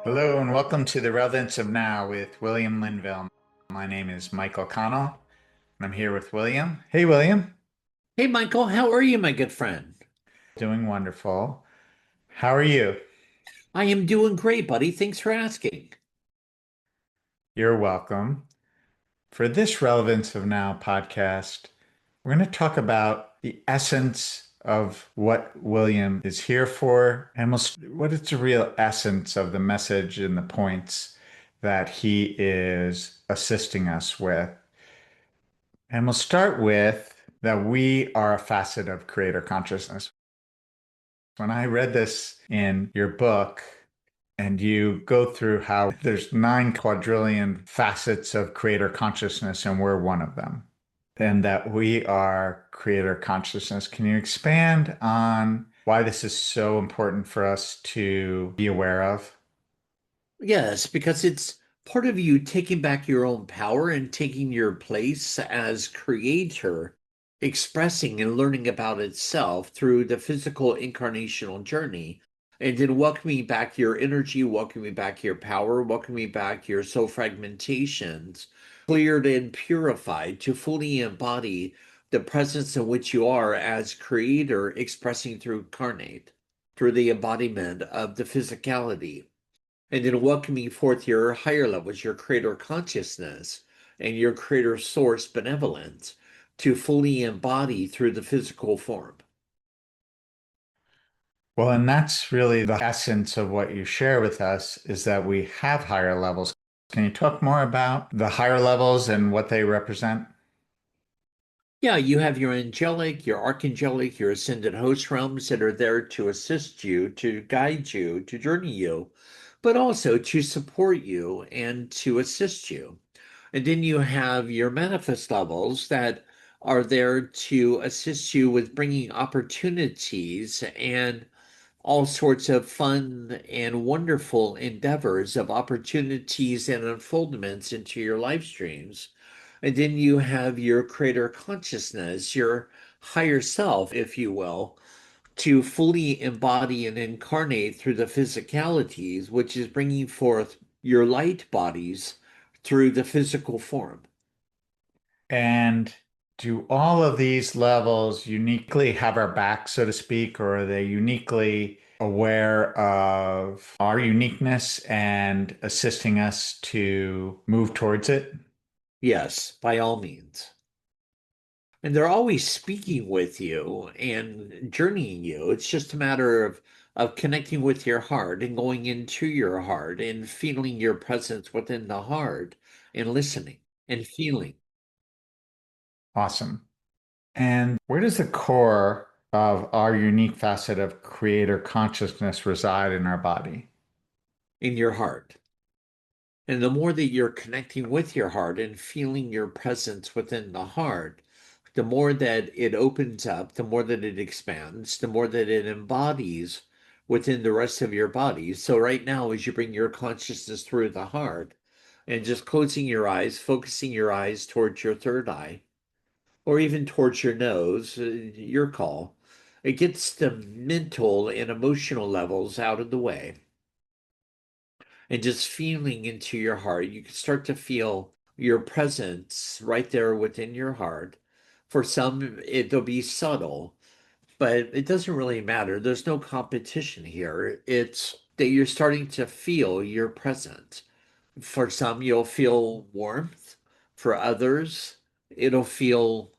Hello and welcome to the Relevance of Now with William Linville. My name is Michael Connell and I'm here with William. Hey, William. Hey, Michael, how are you, my good friend? Doing wonderful. How are you? I am doing great, buddy. Thanks for asking. You're welcome. For this Relevance of Now podcast, we're going to talk about the essence of what William is here for and what is the real essence of the message and the points that he is assisting us with. And we'll start with that we are a facet of creator consciousness. When I read this in your book, and you go through how there's 9 quadrillion facets of creator consciousness, and we're one of them, and that we are creator consciousness. Can you expand on why this is so important for us to be aware of? Yes, because it's part of you taking back your own power and taking your place as creator, expressing and learning about itself through the physical incarnational journey, and then welcoming back your energy, welcoming back your power, welcoming back your soul fragmentations, cleared and purified to fully embody the presence in which you are as creator, expressing through incarnate, through the embodiment of the physicality, and then welcoming forth your higher levels, your creator consciousness and your creator source benevolence to fully embody through the physical form. Well, and that's really the essence of what you share with us is that we have higher levels. Can you talk more about the higher levels and what they represent? Yeah, you have your angelic, your archangelic, your ascended host realms that are there to assist you, to guide you, to journey you, but also to support you and to assist you. And then you have your manifest levels that are there to assist you with bringing opportunities and all sorts of fun and wonderful endeavors of opportunities and unfoldments into your live streams. And then you have your creator consciousness, your higher self, if you will, to fully embody and incarnate through the physicalities, which is bringing forth your light bodies through the physical form. And do all of these levels uniquely have our back, so to speak, or are they uniquely aware of our uniqueness and assisting us to move towards it? Yes, by all means. And they're always speaking with you and journeying you. It's just a matter of connecting with your heart and going into your heart and feeling your presence within the heart and listening and feeling Awesome. And where does the core of our unique facet of creator consciousness reside in our body? in your heart. And the more that you're connecting with your heart and feeling your presence within the heart, the more that it opens up, the more that it expands, the more that it embodies within the rest of your body. So, right now, as you bring your consciousness through the heart and just closing your eyes, focusing your eyes towards your third eye, or even towards your nose, your call, it gets the mental and emotional levels out of the way and just feeling into your heart, you can start to feel your presence right there within your heart. For some, it'll be subtle, but it doesn't really matter. There's no competition here. It's that you're starting to feel your presence. For some, you'll feel warmth. For others, it'll feel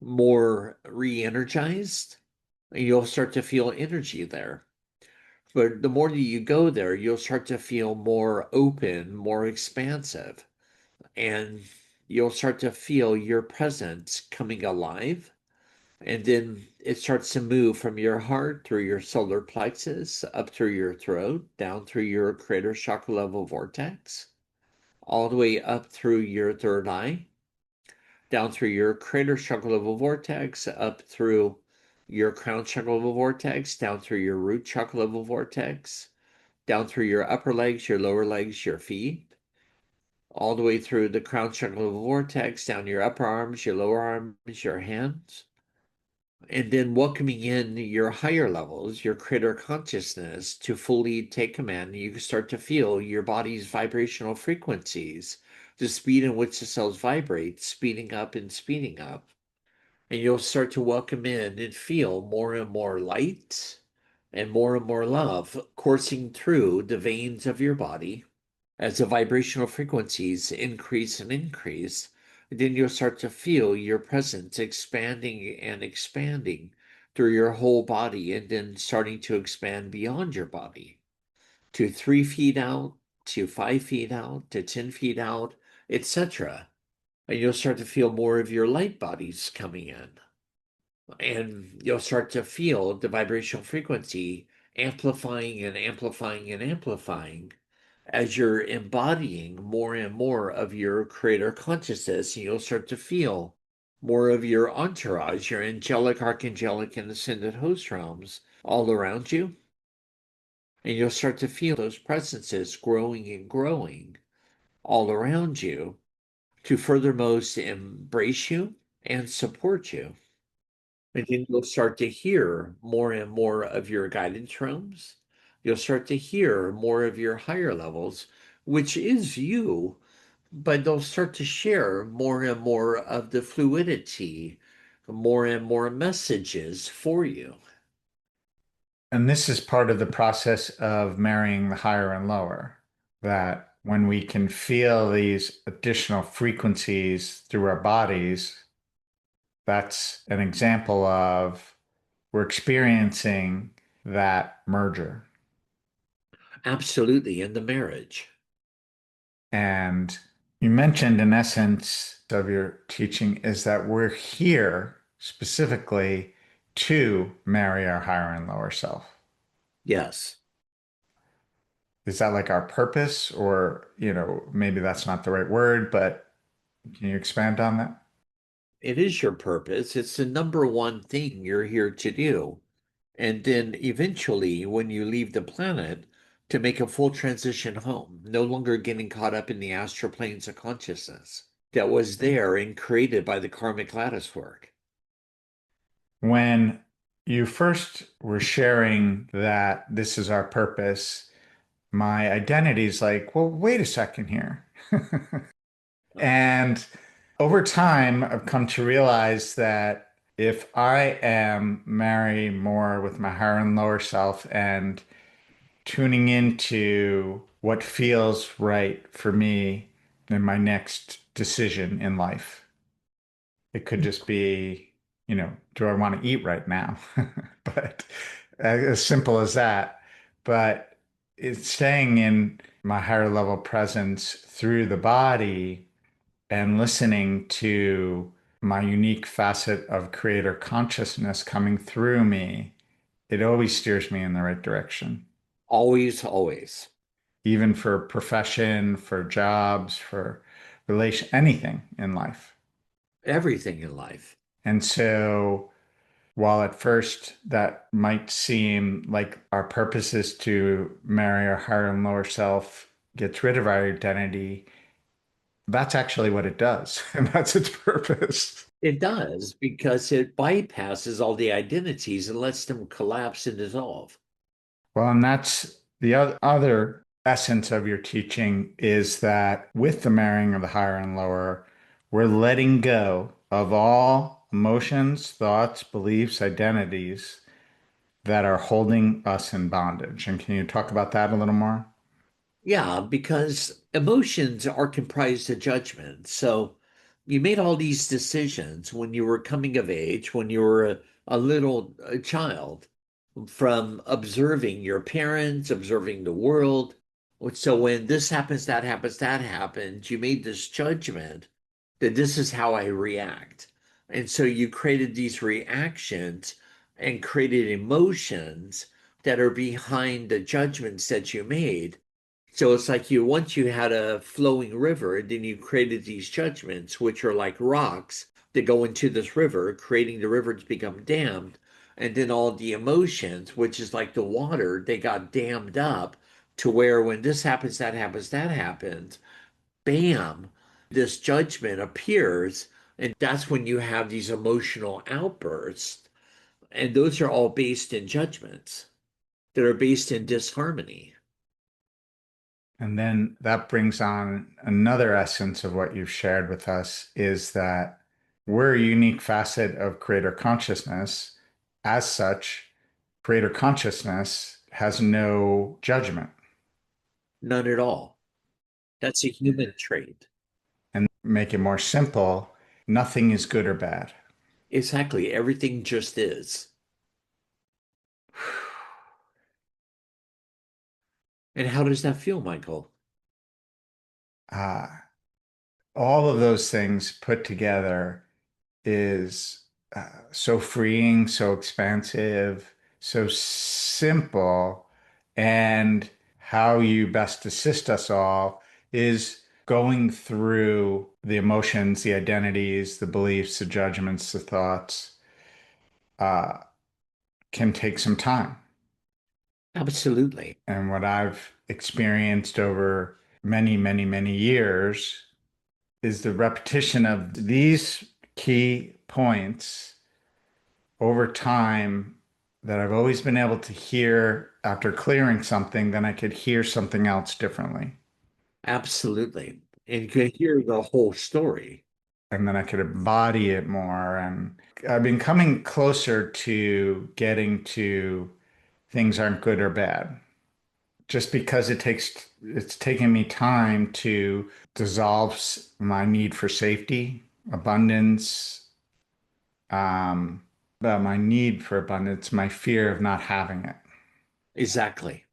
more re energized. You'll start to feel energy there. But the more that you go there, you'll start to feel more open, more expansive, and you'll start to feel your presence coming alive. And then it starts to move from your heart through your solar plexus, up through your throat, down through your crater chakra level vortex, all the way up through your third eye, down through your crater chakra level vortex, up through your crown chakra level vortex, down through your root chakra level vortex, down through your upper legs, your lower legs, your feet, all the way through the crown chakra vortex, down your upper arms, your lower arms, your hands, and then welcoming in your higher levels, your creator consciousness to fully take command. You start to feel your body's vibrational frequencies, the speed in which the cells vibrate, speeding up and speeding up. And you'll start to welcome in and feel more and more light and more love coursing through the veins of your body. As the vibrational frequencies increase and increase, then you'll start to feel your presence expanding and expanding through your whole body, and then starting to expand beyond your body to 3 feet out, to 5 feet out, to 10 feet out, etc. And you'll start to feel more of your light bodies coming in. And you'll start to feel the vibrational frequency amplifying and amplifying and amplifying as you're embodying more and more of your creator consciousness. And you'll start to feel more of your entourage, your angelic, archangelic, and ascended host realms all around you. And you'll start to feel those presences growing and growing all around you to furthermost embrace you and support you. And then you'll start to hear more and more of your guidance realms. You'll start to hear more of your higher levels, which is you, but they'll start to share more and more of the fluidity, more and more messages for you. And this is part of the process of marrying the higher and lower, that when we can feel these additional frequencies through our bodies, that's an example of we're experiencing that merger. Absolutely, in the marriage. And you mentioned, in essence, of your teaching is that we're here specifically to marry our higher and lower self. Yes, Is that like our purpose, or, maybe that's not the right word, but can you expand on that? it is your purpose. It's the number one thing you're here to do. And then eventually, when you leave the planet, to make a full transition home, no longer getting caught up in the astral planes of consciousness that was there and created by the karmic lattice work. When you first were sharing that this is our purpose, my identity is like, well, wait a second here. And over time, I've come to realize that if I am marrying more with my higher and lower self and tuning into what feels right for me in my next decision in life, it could just be, do I want to eat right now? But as simple as that. But it's staying in my higher level presence through the body and listening to my unique facet of creator consciousness coming through me. It always steers me in the right direction, Always, always. even for profession, for jobs, for relation, anything in life. Everything in life. And so, while at first that might seem like our purpose is to marry our higher and lower self, gets rid of our identity, that's actually what it does. And that's its purpose. It does because it bypasses all the identities and lets them collapse and dissolve. Well, and that's the other essence of your teaching is that with the marrying of the higher and lower, we're letting go of all emotions, thoughts, beliefs, identities that are holding us in bondage. And can you talk about that a little more? Yeah, because emotions are comprised of judgment. So you made all these decisions when you were coming of age, when you were a little child, from observing your parents, observing the world. So when this happens, that happens, that happens, you made this judgment that this is how I react. And so you created these reactions and created emotions that are behind the judgments that you made. So it's like once you had a flowing river, and then you created these judgments, which are like rocks that go into this river, creating the river to become dammed. And then all the emotions, which is like the water, they got dammed up to where when this happens, that happens, that happens, bam, this judgment appears. And that's when you have these emotional outbursts. And those are all based in judgments that are based in disharmony. And then that brings on another essence of what you've shared with us is that we're a unique facet of creator consciousness. As such, creator consciousness has no judgment. None at all. That's a human trait. And make it more simple, nothing is good or bad. Exactly. Everything just is. And how does that feel, Michael? Uh, all of those things put together is so freeing, so expansive, so simple. And how you best assist us all is going through the emotions, the identities, the beliefs, the judgments, the thoughts, uh, can take some time. Absolutely. And what I've experienced over many, many, many years is the repetition of these key points over time that I've always been able to hear after clearing something, then I could hear something else differently. Absolutely. And you can hear the whole story. And then I could embody it more. And I've been coming closer to getting to things aren't good or bad. Just because it's taken me time to dissolve my need for safety, abundance, um, my need for abundance, my fear of not having it, Exactly.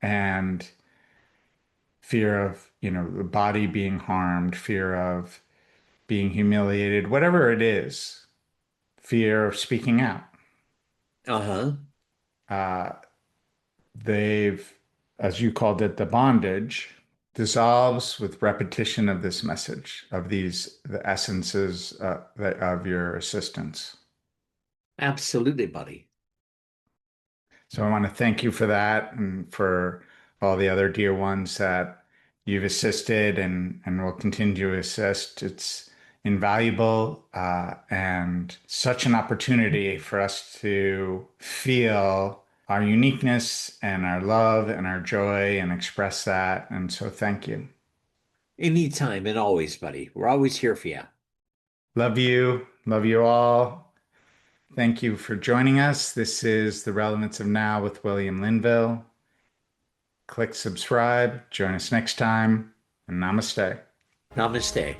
and fear of, the body being harmed, fear of being humiliated, whatever it is, fear of speaking out. Uh-huh. Uh, they've, as you called it, the bondage dissolves with repetition of this message, of the essences of your assistance. Absolutely, buddy. So I want to thank you for that and for all the other dear ones that you've assisted and will continue to assist. It's invaluable and such an opportunity for us to feel our uniqueness and our love and our joy and express that. And so thank you. Anytime and always, buddy. We're always here for you. Love you. Love you all. Thank you for joining us. This is The Relevance of Now with William Linville. Click subscribe. Join us next time. And namaste. Namaste.